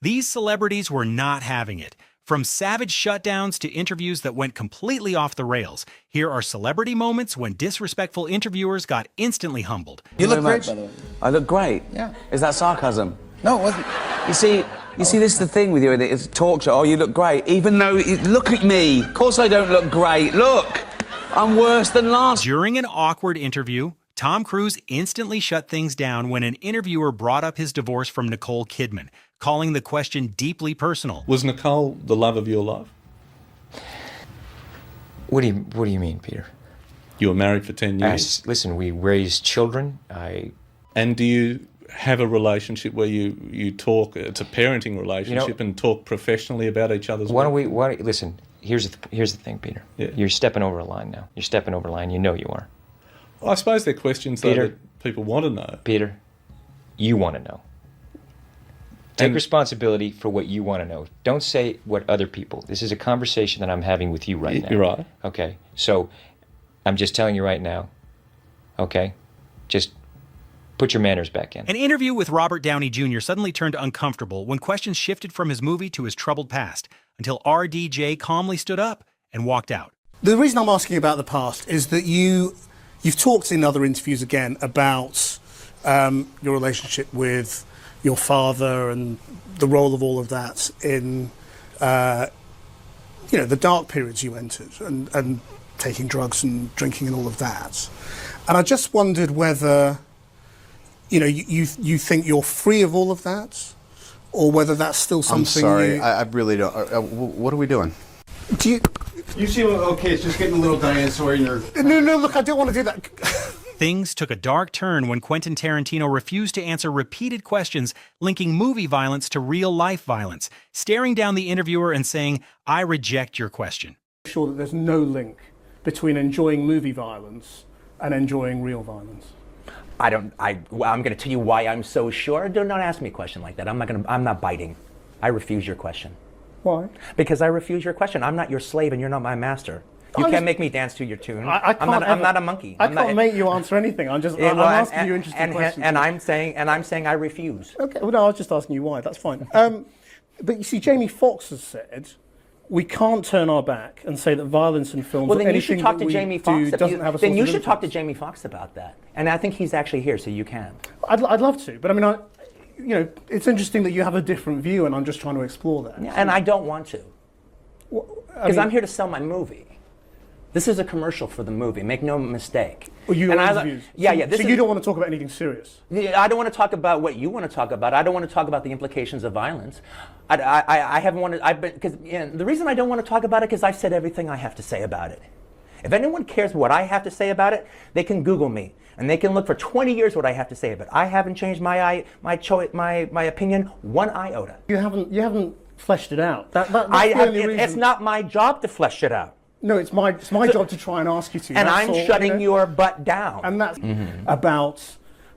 These celebrities were not having it. From savage shutdowns to interviews that went completely off the rails, here are celebrity moments when disrespectful interviewers got instantly humbled. You look great. I look great? Yeah. Is that sarcasm? No, it wasn't. You see, this is the thing with you. It's a talk show. Oh, you look great. Even though, look at me. Of course I don't look great. Look, I'm worse than last. During an awkward interview, Tom Cruise instantly shut things down when an interviewer brought up his divorce from Nicole Kidman, calling the question deeply personal. Was Nicole the love of your life? What do you mean, Peter? You were married for 10 years. Listen, we raised children. And do you have a relationship where you talk, it's a parenting relationship, and talk professionally about each other's work? Listen, here's the thing, Peter. Yeah. You're stepping over a line now. You're stepping over a line. You know you are. Well, I suppose they're questions, though, that people want to know. Peter, you want to know. Take responsibility for what you want to know. Don't say what other people. This is a conversation that I'm having with you right now. You're right. Okay, so I'm just telling you right now, okay? Just put your manners back in. An interview with Robert Downey Jr. suddenly turned uncomfortable when questions shifted from his movie to his troubled past, until RDJ calmly stood up and walked out. The reason I'm asking about the past is that you've talked in other interviews again about your relationship with your father and the role of all of that in, the dark periods you entered and taking drugs and drinking and all of that. And I just wondered whether, you think you're free of all of that, or whether that's still something. I'm sorry, I really don't. What are we doing? Do you seem okay? It's just getting a little dinosaur in your. No, look, I don't want to do that. Things took a dark turn when Quentin Tarantino refused to answer repeated questions linking movie violence to real-life violence, staring down the interviewer and saying, "I reject your question." I'm sure that there's no link between enjoying movie violence and enjoying real violence. I'm going to tell you why I'm so sure. Do not ask me a question like that. I'm not biting. I refuse your question. Why? Because I refuse your question. I'm not your slave and you're not my master. You can't make me dance to your tune. I'm not a monkey. I can't make you answer anything. I'm asking you interesting questions. And I'm saying I refuse. Okay. Well, no, I was just asking you why. That's fine. But you see, Jamie Foxx has said we can't turn our back and say that violence in films. Well, then or you should talk to Jamie Foxx. Then you should talk to Jamie Foxx about that. And I think he's actually here, so you can. I'd love to, but I mean, it's interesting that you have a different view, and I'm just trying to explore that. Yeah, and I don't want to, because I'm here to sell my movie. This is a commercial for the movie. Make no mistake. Well, you interviews. Yeah. So you don't want to talk about anything serious? I don't want to talk about what you want to talk about. I don't want to talk about the implications of violence. I haven't wanted. Because the reason I don't want to talk about it is I've said everything I have to say about it. If anyone cares what I have to say about it, they can Google me and they can look for 20 years what I have to say about it. I haven't changed my opinion one iota. You haven't fleshed it out. That's the only reason. It's not my job to flesh it out. No, it's my job to try and ask you to. And I'm shutting your butt down. And that's about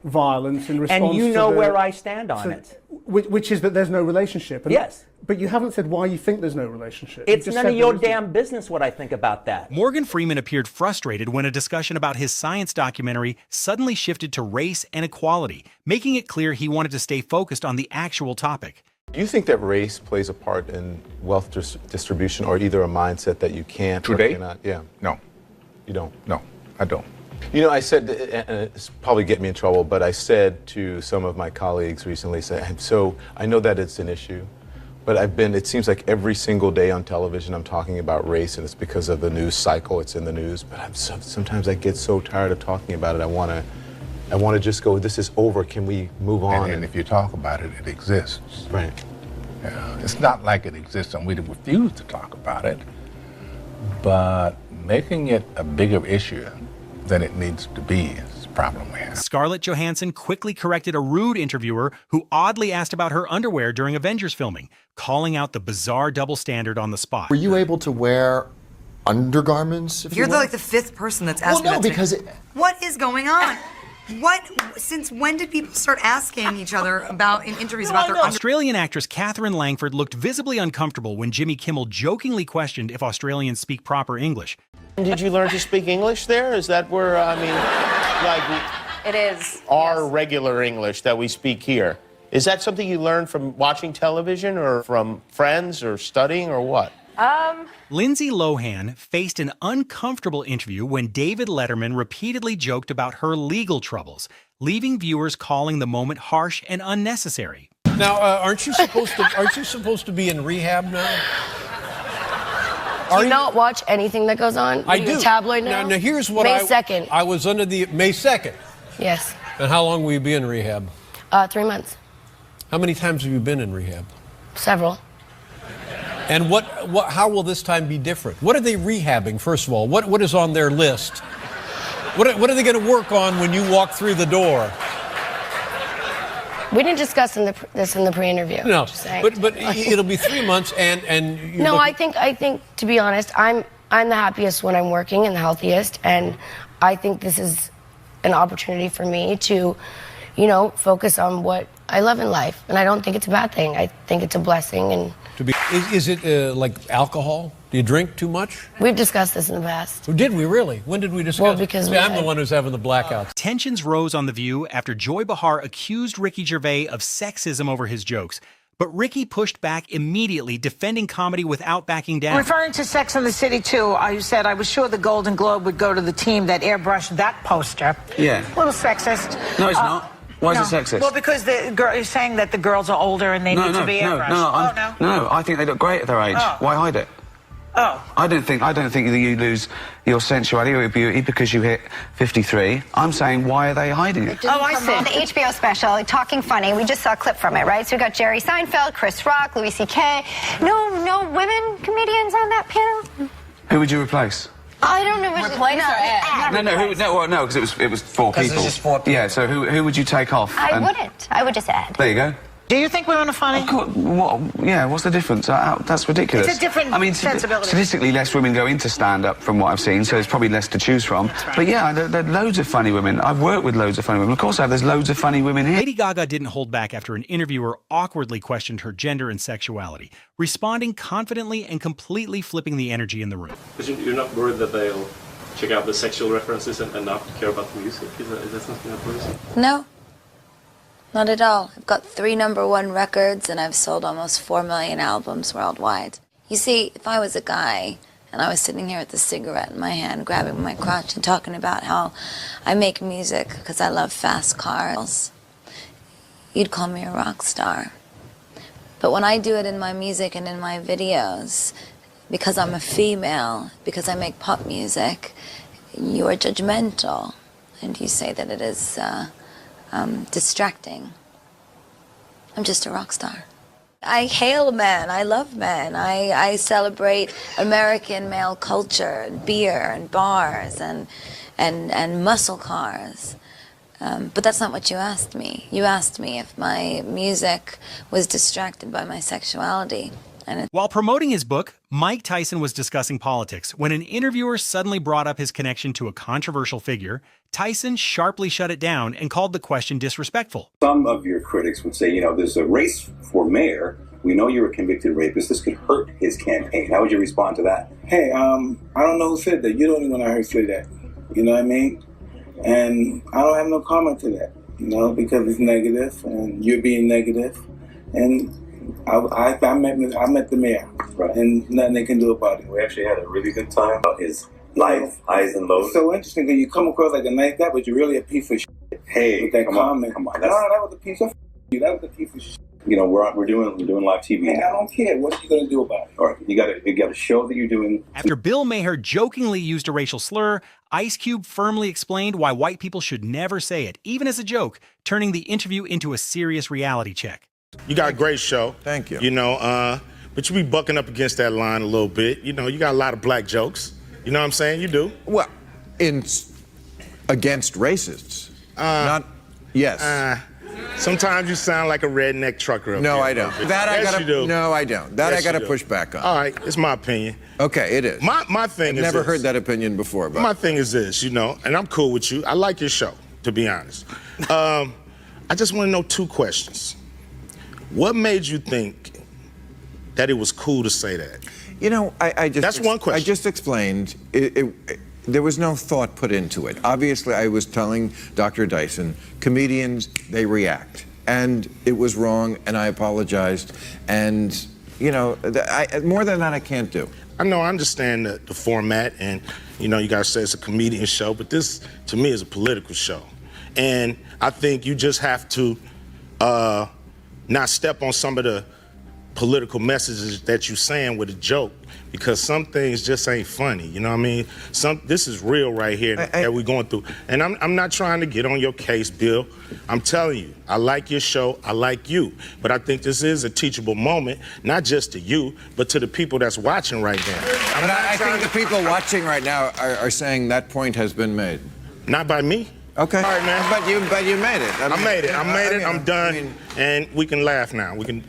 violence in response to And you know where I stand on it. Which is that there's no relationship. Yes. But you haven't said why you think there's no relationship. It's none of your damn business what I think about that. Morgan Freeman appeared frustrated when a discussion about his science documentary suddenly shifted to race and equality, making it clear he wanted to stay focused on the actual topic. Do you think that race plays a part in wealth distribution, or either a mindset that you can't or cannot? Yeah. No. You don't? No, I don't. I said, and it's probably get me in trouble, but I said to some of my colleagues recently, so I know that it's an issue, but it seems like every single day on television I'm talking about race, and it's because of the news cycle, it's in the news, but sometimes I get so tired of talking about it, I want to just go, this is over, can we move on? And if you talk about it, it exists. Right. Yeah, it's not like it exists and we refuse to talk about it, but making it a bigger issue than it needs to be is a problem we have. Scarlett Johansson quickly corrected a rude interviewer who oddly asked about her underwear during Avengers filming, calling out the bizarre double standard on the spot. Were you able to wear undergarments? You're like the fifth person that's asking that. Because what is going on? Since when did people start asking each other in interviews about their underwear? Australian actress Catherine Langford looked visibly uncomfortable when Jimmy Kimmel jokingly questioned if Australians speak proper English. Did you learn to speak English there? Is that where, like... It is. Our regular English that we speak here. Is that something you learned from watching television or from friends or studying or what? Lindsay Lohan faced an uncomfortable interview when David Letterman repeatedly joked about her legal troubles, leaving viewers calling the moment harsh and unnecessary. Now, aren't you supposed to be in rehab now? Do you not watch anything that goes on? I do. Tabloid now? Now, here's what May 2nd. I was under the May 2nd. Yes. And how long will you be in rehab? 3 months. How many times have you been in rehab? Several. And how will this time be different? What are they rehabbing, first of all? What is on their list? What are they going to work on when you walk through the door? We didn't discuss this in the pre-interview. No, but it'll be 3 months, and no, I think to be honest, I'm the happiest when I'm working and the healthiest, and I think this is an opportunity for me to, focus on what I love in life, and I don't think it's a bad thing. I think it's a blessing. And is it like alcohol? Do you drink too much? We've discussed this in the past. Oh, did we really? When did we discuss? Well, because I'm the one who's having the blackouts. Tensions rose on The View after Joy Behar accused Ricky Gervais of sexism over his jokes. But Ricky pushed back immediately, defending comedy without backing down. Referring to Sex and the City, too, you said, I was sure the Golden Globe would go to the team that airbrushed that poster. Yeah. A little sexist. No, it's not. Why is it sexist? Well, because you're saying that the girls are older and they need to be airbrushed. No, I think they look great at their age. Oh. Why hide it? Oh. I don't think that you lose your sensuality or your beauty because you hit 53. I'm saying, why are they hiding it? I see. The HBO special, Talking Funny, we just saw a clip from it, right? So we got Jerry Seinfeld, Chris Rock, Louis C.K. No women comedians on that panel? Who would you replace? I don't know. No, because it was 4 people. It was just 4 people. Yeah, so who would you take off? I wouldn't. I would just add. There you go. Do you think women are funny? Of course, what's the difference? That's ridiculous. It's a different sensibility. Statistically, less women go into stand-up from what I've seen, so there's probably less to choose from. Right. But yeah, there are loads of funny women. I've worked with loads of funny women. Of course I have. There's loads of funny women here. Lady Gaga didn't hold back after an interviewer awkwardly questioned her gender and sexuality, responding confidently and completely flipping the energy in the room. But you're not worried that they'll check out the sexual references and not care about the music? Is that something that worries you? No. Not at all. I've got 3 #1 records and I've sold almost 4 million albums worldwide. You see, if I was a guy and I was sitting here with a cigarette in my hand, grabbing my crotch and talking about how I make music because I love fast cars, you'd call me a rock star. But when I do it in my music and in my videos, because I'm a female, because I make pop music, you are judgmental and you say that it is distracting. I'm just a rock star. I hail men. I love men. I celebrate American male culture and beer and bars and muscle cars. But that's not what you asked me. You asked me if my music was distracted by my sexuality. While promoting his book, Mike Tyson was discussing politics when an interviewer suddenly brought up his connection to a controversial figure. Tyson sharply shut it down and called the question disrespectful. Some of your critics would say, there's a race for mayor. We know you're a convicted rapist. This could hurt his campaign. How would you respond to that? Hey, I don't know who said that. You're the only one I heard say that. You know what I mean? And I don't have no comment to that, because it's negative and you're being negative. And I met the mayor, right, and nothing they can do about it. We actually had a really good time about his life, highs and lows. It's so interesting because you come across like a nice guy, but you're really a piece of shit. Hey, with that comment. Come on. No, that was a piece of shit. That was a piece of shit. We're doing live TV. Man, I don't care. What are you gonna do about it? All right, you got to show that you're doing. After Bill Maher jokingly used a racial slur, Ice Cube firmly explained why white people should never say it, even as a joke, turning the interview into a serious reality check. You got a great show. Thank you. But you be bucking up against that line a little bit. You got a lot of black jokes. You know what I'm saying? You do. Well, against racists. Yes. Sometimes you sound like a redneck trucker. No, I don't. You do. No, I don't. That Yes, I got to you do. push back on. All right, it's my opinion. Okay, it is. My thing is I've never this. heard that opinion before. But My thing is this, and I'm cool with you. I like your show, to be honest. I just want to know 2 questions. What made you think that it was cool to say that? I just... That's one question. I just explained. There was no thought put into it. Obviously, I was telling Dr. Dyson, comedians, they react. and it was wrong, and I apologized. And, you know, more than that I can't do. I know, I understand the format, and, you know, you guys say it's a comedian show, but this, to me, is a political show. And I think you just have to not step on some of the political messages that you're saying with a joke, because some things just ain't funny, you know what I mean? This is real right here that we're going through. And I'm not trying to get on your case, Bill. I'm telling you, I like your show, I like you. But I think this is a teachable moment, not just to you, but to the people that's watching right now. But I think the people watching right now are saying that point has been made. Not by me. Okay. All right, man. But you made it. I made it. I'm done, and we can laugh now. We can